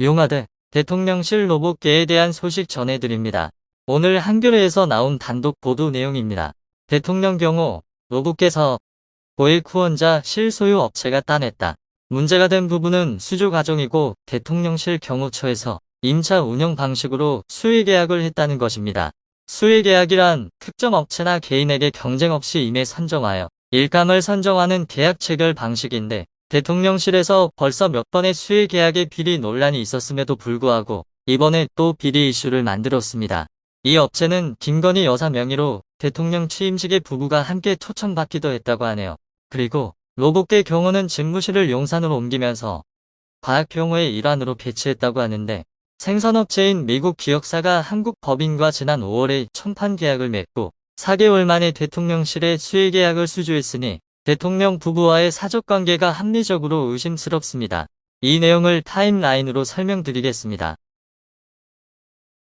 용화대 대통령실 로봇계에 대한 소식 전해드립니다. 오늘 한겨레에서 나온 단독 보도 내용입니다. 대통령 경호 로봇계 사업 고액 후원자 실소유 업체가 따냈다. 문제가 된 부분은 수주 과정이고 대통령실 경호처에서 임차 운영 방식으로 수의 계약을 했다는 것입니다. 수의 계약이란 특정 업체나 개인에게 경쟁 없이 임해 선정하여 일감을 선정하는 계약 체결 방식인데 대통령실에서 벌써 몇 번의 수의 계약에 비리 논란이 있었음에도 불구하고 이번에 또 비리 이슈를 만들었습니다. 이 업체는 김건희 여사 명의로 대통령 취임식에 부부가 함께 초청받기도 했다고 하네요. 그리고 로봇계 경호는 집무실을 용산으로 옮기면서 과학경호의 일환으로 배치했다고 하는데 생선업체인 미국 기업사가 한국 법인과 지난 5월에 청판 계약을 맺고 4개월 만에 대통령실에 수의 계약을 수주했으니 대통령 부부와의 사적관계가 합리적으로 의심스럽습니다. 이 내용을 타임라인으로 설명드리겠습니다.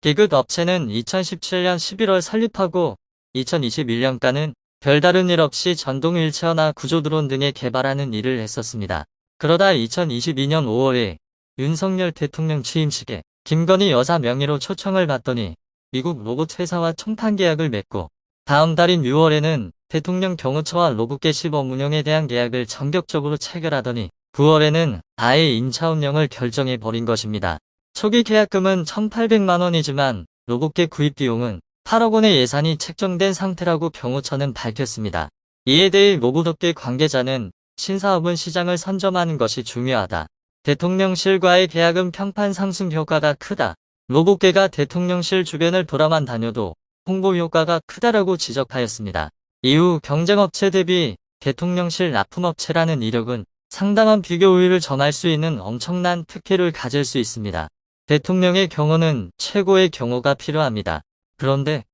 기긋 업체는 2017년 11월 설립하고 2021년까지는 별다른 일 없이 전동휠체어나 구조드론 등의 개발하는 일을 했었습니다. 그러다 2022년 5월에 윤석열 대통령 취임식에 김건희 여사 명의로 초청을 받더니 미국 로봇 회사와 청판 계약을 맺고 다음 달인 6월에는 대통령 경호처와 로봇계 시범 운영에 대한 계약을 전격적으로 체결하더니 9월에는 아예 임차 운영을 결정해버린 것입니다. 초기 계약금은 1,800만 원이지만 로봇계 구입 비용은 8억 원의 예산이 책정된 상태라고 경호처는 밝혔습니다. 이에 대해 로봇업계 관계자는 신사업은 시장을 선점하는 것이 중요하다. 대통령실과의 계약은 평판 상승 효과가 크다. 로봇계가 대통령실 주변을 돌아만 다녀도 홍보 효과가 크다라고 지적하였습니다. 이후 경쟁업체 대비 대통령실 납품업체라는 이력은 상당한 비교 우위를 점할 수 있는 엄청난 특혜를 가질 수 있습니다. 대통령의 경호는 최고의 경호가 필요합니다. 그런데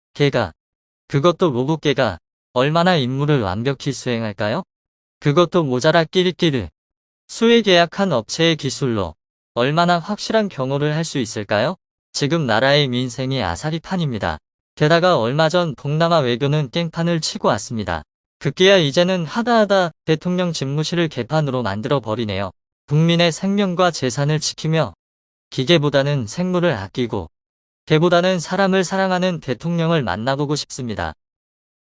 그것도 로봇계가 얼마나 임무를 완벽히 수행할까요? 그것도 모자라 끼리끼리 수의 계약한 업체의 기술로 얼마나 확실한 경호를 할 수 있을까요? 지금 나라의 민생이 아사리판입니다. 게다가 얼마 전 동남아 외교는 깽판을 치고 왔습니다. 급기야 이제는 하다하다 대통령 집무실을 개판으로 만들어버리네요. 국민의 생명과 재산을 지키며 기계보다는 생물을 아끼고 개보다는 사람을 사랑하는 대통령을 만나보고 싶습니다.